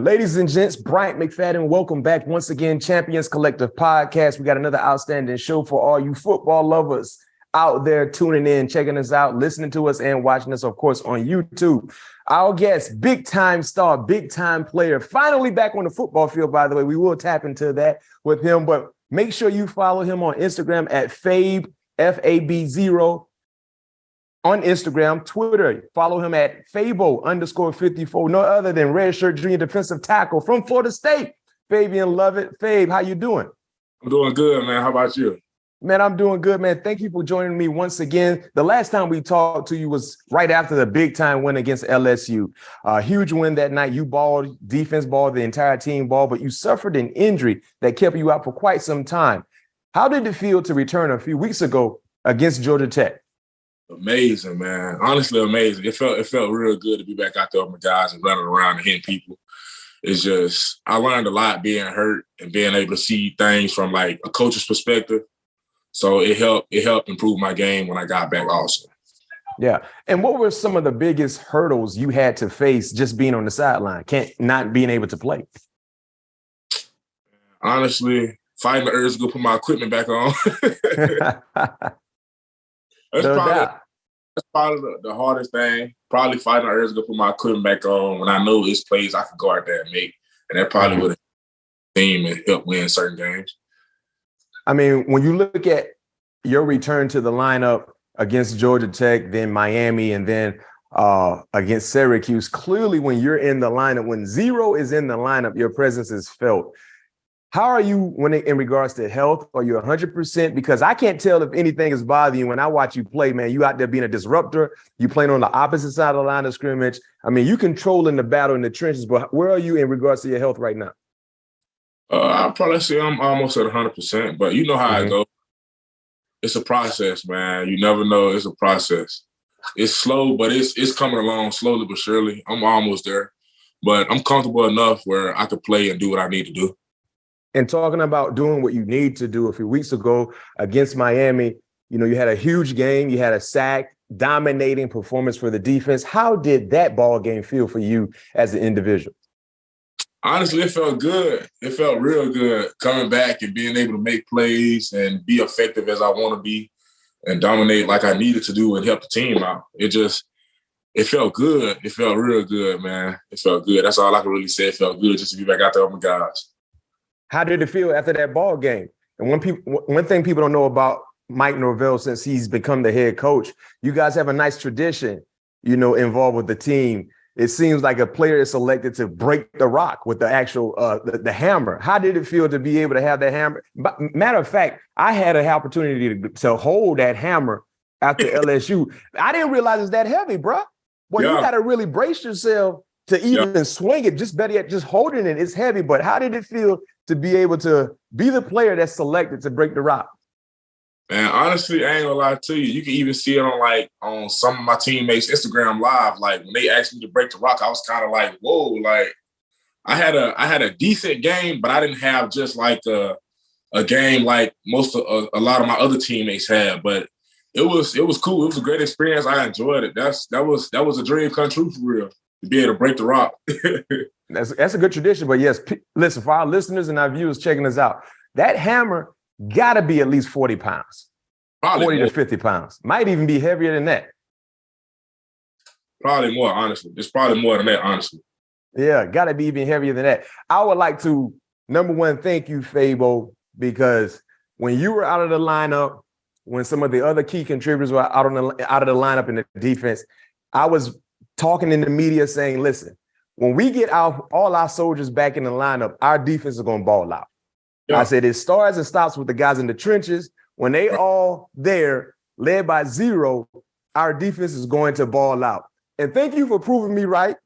Ladies and gents, Bryant McFadden, welcome back once again, Champions Collective Podcast. We got another outstanding show for all you football lovers out there tuning in, checking us out, listening to us, and watching us, of course, on YouTube. Our guest, big-time star, big-time player, finally back on the football field, by the way. We will tap into that with him, but make sure you follow him on Instagram at Fab, F-A-B-0. On Instagram, Twitter, follow him at Fabo_54, no other than redshirt junior defensive tackle from Florida State, Fabien Lovett. Fab, how you doing? I'm doing good, man. How about you? Man, I'm doing good, man. Thank you for joining me once again. The last time we talked to you was right after the big-time win against LSU. A huge win that night. You balled, defense balled, the entire team balled, but you suffered an injury that kept you out for quite some time. How did it feel to return a few weeks ago against Georgia Tech? Amazing, man. Honestly, amazing. It felt real good to be back out there with my guys and running around and hitting people. It's just, I learned a lot being hurt and being able to see things from like a coach's perspective. So it helped improve my game when I got back also. Yeah. And what were some of the biggest hurdles you had to face just being on the sideline, not being able to play? Honestly, fighting the urge to go put my equipment back on. That's probably the hardest thing. Probably fighting the urge to go put my equipment back on when I know it's plays I could go out there and make. And that probably would have team and help win certain games. I mean, when you look at your return to the lineup against Georgia Tech, then Miami, and then against Syracuse, clearly when you're in the lineup, when zero is in the lineup, your presence is felt. How are you in regards to health? Are you 100%? Because I can't tell if anything is bothering you when I watch you play, man. You out there being a disruptor. You playing on the opposite side of the line of scrimmage. I mean, you controlling the battle in the trenches, but where are you in regards to your health right now? I'll probably say I'm almost at 100%, but you know how it goes. It's a process, man. You never know. It's a process. It's slow, but it's coming along slowly but surely. I'm almost there, but I'm comfortable enough where I could play and do what I need to do. And talking about doing what you need to do, a few weeks ago against Miami, you know, you had a huge game. You had a sack, dominating performance for the defense. How did that ball game feel for you as an individual? Honestly, it felt good. It felt real good coming back and being able to make plays and be effective as I want to be and dominate like I needed to do and help the team out. It felt good. It felt real good, man. It felt good. That's all I can really say. It felt good just to be back out there with my guys. How did it feel after that ball game? And one thing people don't know about Mike Norvell since he's become the head coach, you guys have a nice tradition, you know, involved with the team. It seems like a player is selected to break the rock with the actual the hammer. How did it feel to be able to have that hammer? Matter of fact, I had an opportunity to hold that hammer after LSU. I didn't realize it's that heavy, bro. Well, you got to really brace yourself to even swing it. Just better yet, just holding it. It's heavy. But how did it feel to be able to be the player that's selected to break the rock? Man, honestly, I ain't gonna lie to you. You can even see it on some of my teammates' Instagram live. Like when they asked me to break the rock, I was kind of like, whoa, like I had a decent game, but I didn't have just like a game like a lot of my other teammates had. But it was cool. It was a great experience. I enjoyed it. That was a dream come true for real, to be able to break the rock. That's a good tradition. But yes, listen, for our listeners and our viewers checking us out, that hammer got to be at least 40 pounds, probably 40 to 50 pounds. Might even be heavier than that. Probably more, honestly. It's probably more than that, honestly. Yeah, got to be even heavier than that. I would like to, number one, thank you, Fabo, because when you were out of the lineup, when some of the other key contributors were out of the lineup in the defense, I was talking in the media saying, listen, when we get all our soldiers back in the lineup, our defense is going to ball out. Yeah. I said it starts and stops with the guys in the trenches. When they all there, led by zero, our defense is going to ball out. And thank you for proving me right.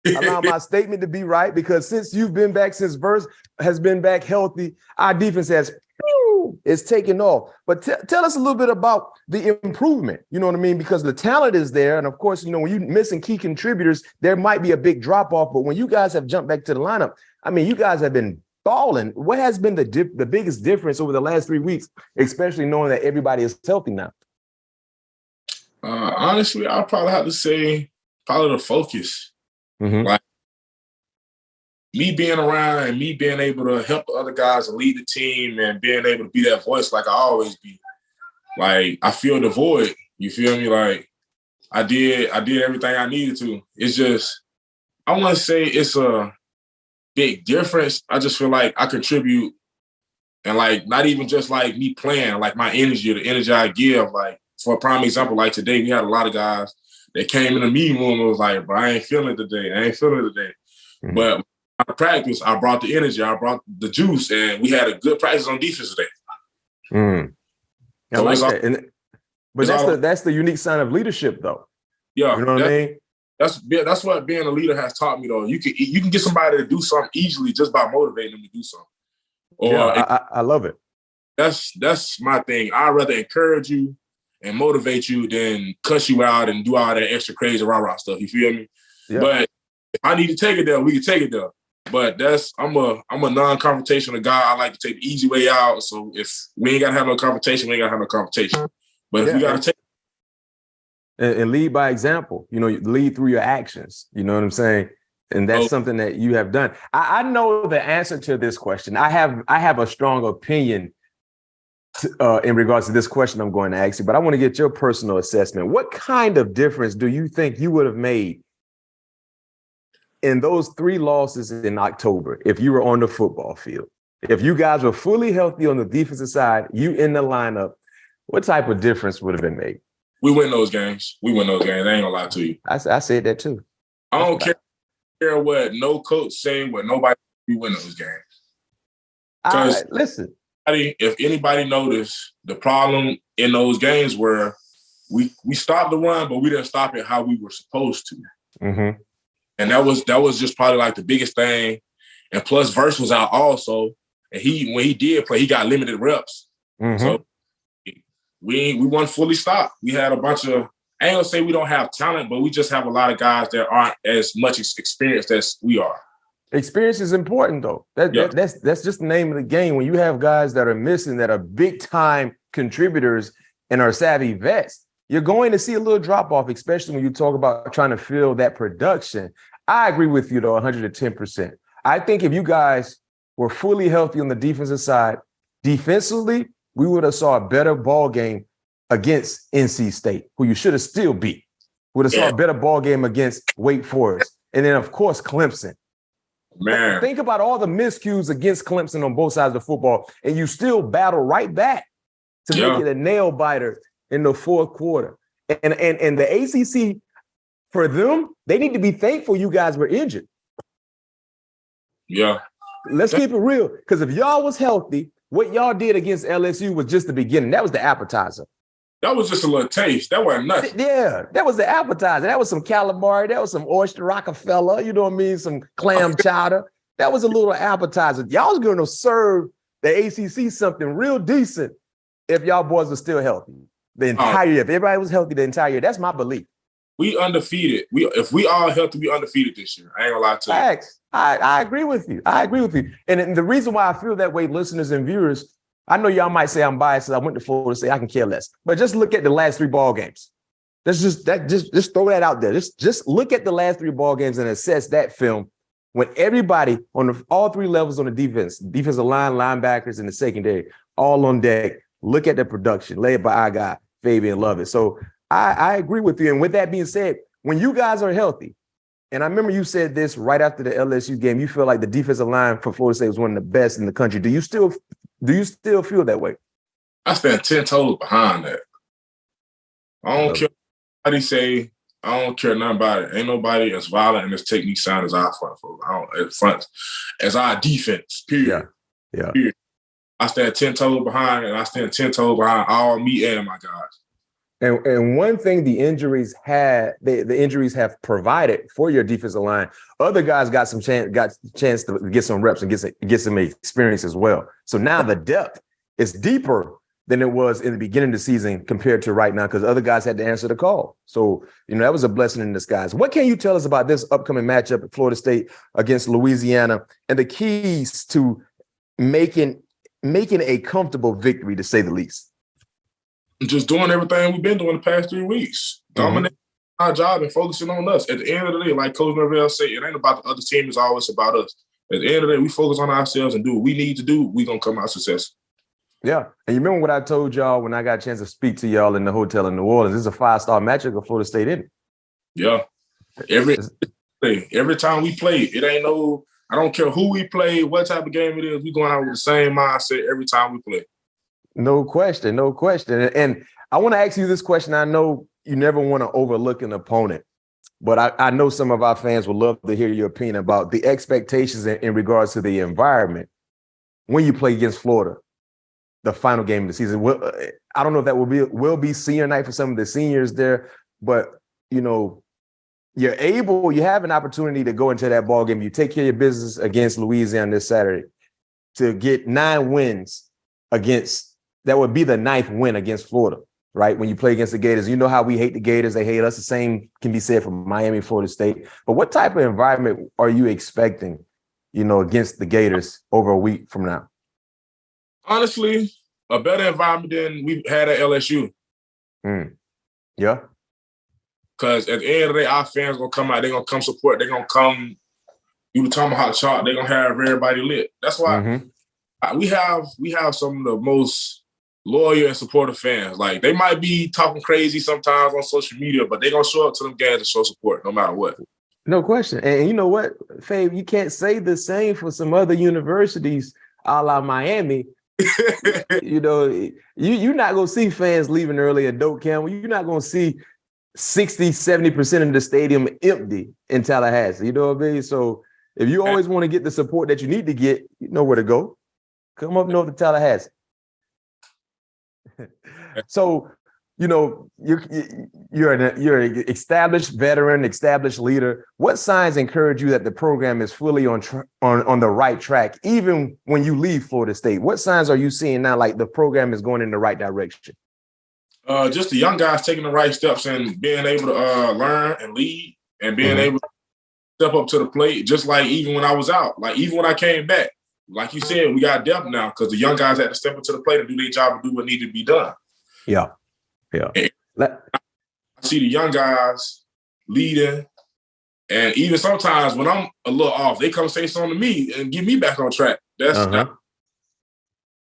Allow my statement to be right, because since you've been back, since Verse has been back healthy, our defense is taking off. But tell us a little bit about the improvement. You know what I mean? Because the talent is there. And of course, you know, when you're missing key contributors, there might be a big drop off. But when you guys have jumped back to the lineup, I mean, you guys have been balling. What has been the biggest difference over the last 3 weeks, especially knowing that everybody is healthy now? Honestly, I'll probably have to say probably the focus. Mm-hmm. Like me being around and me being able to help the other guys and lead the team and being able to be that voice like I always be. Like, I feel the void. You feel me? Like, I did everything I needed to. It's just, I want to say it's a big difference. I just feel like I contribute, and like not even just like me playing, like my energy, the energy I give. Like, for a prime example, like today, we had a lot of guys that came in the meeting room and was like, bro, I ain't feeling it today. Mm-hmm. But I practice, I brought the energy, I brought the juice, and we had a good practice on defense today. Mm. I like that. But that's the unique sign of leadership, though. Yeah. You know what I mean? That's what being a leader has taught me, though. You can get somebody to do something easily just by motivating them to do something. I love it. That's my thing. I'd rather encourage you and motivate you than cuss you out and do all that extra crazy rah-rah stuff. You feel me? Yeah. But if I need to take it there, we can take it there. But I'm a non-confrontational guy. I like to take the easy way out. So if we ain't gotta have no confrontation, we ain't gotta have no confrontation. But if we gotta take and lead by example, you know, lead through your actions. You know what I'm saying? And that's something that you have done. I know the answer to this question. I have a strong opinion in regards to this question I'm going to ask you, but I want to get your personal assessment. What kind of difference do you think you would have made in those 3 losses in October if you were on the football field? If you guys were fully healthy on the defensive side, you in the lineup, what type of difference would have been made? We win those games. I ain't gonna lie to you. I said that too. I don't care what no coach say, what nobody, we win those games. Listen. If anybody noticed, the problem in those games were we stopped the run, but we didn't stop it how we were supposed to. Mm-hmm. And that was just probably like the biggest thing. And plus, Verse was out also, and when he did play, he got limited reps. Mm-hmm. So we weren't fully stopped. We had a bunch of, I ain't gonna say we don't have talent, but we just have a lot of guys that aren't as much experienced as we are. Experience is important, though. That's just the name of the game. When you have guys that are missing, that are big time contributors and are savvy vets, you're going to see a little drop off, especially when you talk about trying to fill that production. I agree with you, though, 110%. I think if you guys were fully healthy on the defensive side, defensively, we would have saw a better ball game against NC State, who you should have still beat. Would have saw a better ball game against Wake Forest, and then of course Clemson. Man, think about all the miscues against Clemson on both sides of the football, and you still battle right back to make it a nail biter in the 4th quarter. And the ACC, for them, they need to be thankful you guys were injured. Yeah. Let's keep it real, because if y'all was healthy, what y'all did against LSU was just the beginning. That was the appetizer. That was just a little taste. That wasn't nothing. Yeah, that was the appetizer. That was some calamari. That was some oyster Rockefeller. You know what I mean? Some clam chowder. That was a little appetizer. Y'all was going to serve the ACC something real decent if y'all boys were still healthy the entire year. If everybody was healthy the entire year, that's my belief. We undefeated. If we all healthy, we undefeated this year. I ain't gonna lie to you. Facts. I agree with you. And the reason why I feel that way, listeners and viewers, I know y'all might say I'm biased. I went to Florida State. I can care less. But just look at the last 3 ball games. Just throw that out there. Just look at the last 3 ball games and assess that film. When everybody on all 3 levels on the defensive line, linebackers, and the secondary, all on deck. Look at the production led by our guy Fabien Lovett. So I agree with you. And with that being said, when you guys are healthy, and I remember you said this right after the LSU game, you feel like the defensive line for Florida State was one of the best in the country. Do you still feel that way? I stand 10 toes behind that. I don't care what he say. I don't care nothing about it. Ain't nobody as violent and as technique sound as our front, as our defense. Period. Yeah. Period. I stand 10 toes behind, and I stand 10 toes behind all me and my guys. And one thing the injuries have provided for your defensive line, other guys got chance to get some reps and get some experience as well. So now the depth is deeper than it was in the beginning of the season compared to right now, because other guys had to answer the call. So, that was a blessing in disguise. What can you tell us about this upcoming matchup at Florida State against Louisiana and the keys to making a comfortable victory, to say the least? Just doing everything we've been doing the past 3 weeks. Dominating our job and focusing on us. At the end of the day, like Coach Norvell said, it ain't about the other team. It's always about us. At the end of the day, we focus on ourselves and do what we need to do. We're going to come out successful. Yeah. And you remember what I told y'all when I got a chance to speak to y'all in the hotel in New Orleans? This is a 5-star matchup of Florida State, isn't it? Yeah. Every time we play, it ain't no, I don't care who we play, what type of game it is, we going out with the same mindset every time we play. No question, no question. And I want to ask you this question. I know you never want to overlook an opponent, but I know some of our fans would love to hear your opinion about the expectations in regards to the environment when you play against Florida, the final game of the season. I don't know if that will be senior night for some of the seniors there, but, you know, you have an opportunity to go into that ball game. You take care of your business against Louisiana this Saturday to get 9 wins against, that would be the 9th win against Florida, right? When you play against the Gators, you know how we hate the Gators. They hate us. The same can be said for Miami, Florida State. But what type of environment are you expecting, you know, against the Gators over a week from now? Honestly, a better environment than we had at LSU. Yeah. Because at the end of the day, our fans going to come out. They're going to come support. They're going to come do the tomahawk chop. They're going to have everybody lit. That's why we have some of the most loyal and supportive fans. Like, they might be talking crazy sometimes on social media, but they're going to show up to them games and show support no matter what. No question. And you know what, Fabe, you can't say the same for some other universities a la Miami. You know, you're not going to see fans leaving early at Doak Campbell. You're not going to see 60, 70% of the stadium empty in Tallahassee. You know what I mean? So if you always want to get the support that you need to get, you know where to go. Come up north to Tallahassee. So, you know, you're an established veteran, established leader. What signs encourage you that the program is fully on the right track, even when you leave Florida State? What signs are you seeing now, like the program is going in the right direction? Just the young guys taking the right steps and being able to learn and lead and being able to step up to the plate, just like even when I was out. Like, even when I came back, like you said, we got depth now because the young guys had to step up to the plate and do their job and do what needed to be done. Yeah. And I see the young guys leading, and even sometimes when I'm a little off, they come say something to me and get me back on track. That's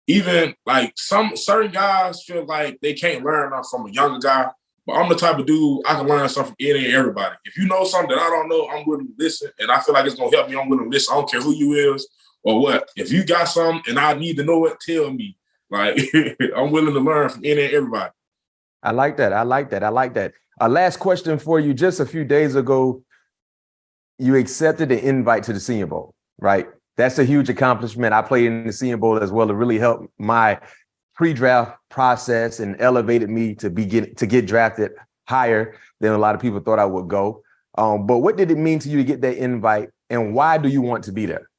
even like certain guys feel like they can't learn enough from a younger guy, but I'm the type of dude I can learn something from any and everybody. If you know something that I don't know, I'm willing to listen, and I feel like it's gonna help me. I'm willing to listen. I don't care who you is or what. If you got something and I need to know it, tell me. Like, I'm willing to learn from any and everybody. I like that. Last question for you. Just a few days ago, you accepted the invite to the Senior Bowl, right? That's a huge accomplishment. I played in the Senior Bowl as well. It really helped my pre-draft process and elevated me to get drafted higher than a lot of people thought I would go. But what did it mean to you to get that invite, and why do you want to be there?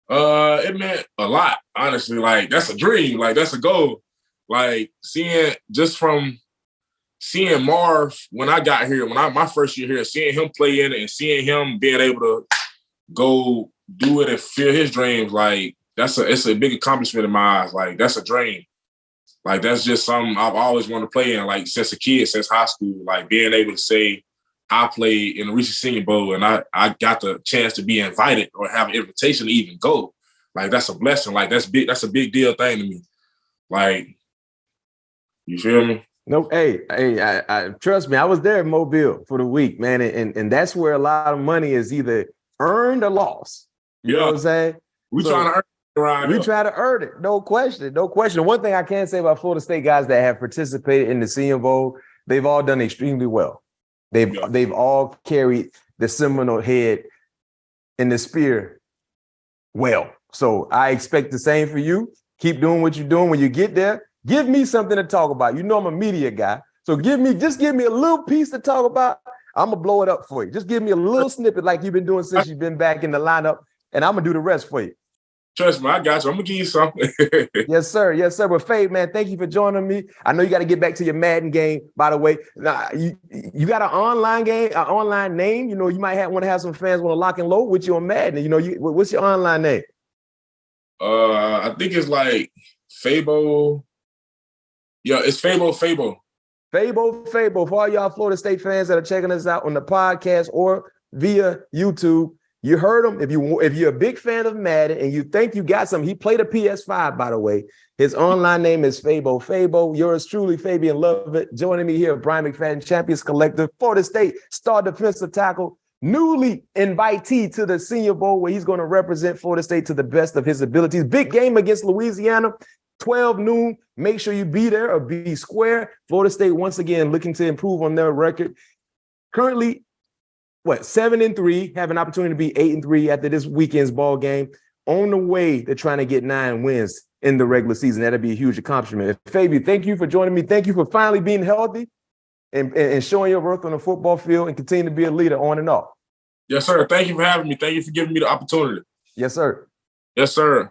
It meant a lot, honestly. Like, that's a dream. Like, that's a goal. Like, seeing Marv when I got here, my first year here, seeing him play in it and seeing him being able to go do it and fulfill his dreams, like, it's a big accomplishment in my eyes. Like, that's a dream. Like, that's just something I've always wanted to play in, like, since a kid, since high school. Like, being able to say I played in the recent Senior Bowl and I got the chance to be invited or have an invitation to even go. Like, that's a blessing. Like, that's big. That's a big deal thing to me. Like, you feel me? No, hey, I trust me. I was there in Mobile for the week, man, and that's where a lot of money is either earned or lost. You know what I'm saying? We trying to earn it around here. We try to earn it. No question. One thing I can say about Florida State guys that have participated in the Senior Bowl, they've all done extremely well. They've all carried the Seminole head and the spear well. So I expect the same for you. Keep doing what you're doing. When you get there, give me something to talk about. You know I'm a media guy. So just give me a little piece to talk about. I'm going to blow it up for you. Just give me a little snippet like you've been doing since you've been back in the lineup, and I'm going to do the rest for you. Trust me, I got you. I'm going to give you something. Yes, sir. Yes, sir. But Fabe, man, thank you for joining me. I know you got to get back to your Madden game, by the way. Now, you got an online game, an online name. You know, you might want to have some fans want to lock and load with you on Madden. You know, what's your online name? I think it's like Fabo. Yeah, it's Fabo. Fabo. For all y'all Florida State fans that are checking us out on the podcast or via YouTube, You heard him. If you're a big fan of Madden and you think you got some, he played a PS5, by the way. His online name is Fabo. Fabo, yours truly, Fabien Lovett. Joining me here, Bryant McFadden, Champions Collective, Florida State star defensive tackle, newly invitee to the Senior Bowl, where he's going to represent Florida State to the best of his abilities. Big game against Louisiana, 12 noon. Make sure you be there or be square. Florida State, once again, looking to improve on their record. Currently, 7-3, have an opportunity to be 8-3 after this weekend's ball game, on the way to trying to get 9 wins in the regular season. That'd be a huge accomplishment. Fabien, thank you for joining me. Thank you for finally being healthy and showing your worth on the football field and continue to be a leader on and off. Yes, sir. Thank you for having me. Thank you for giving me the opportunity. Yes, sir. Yes, sir.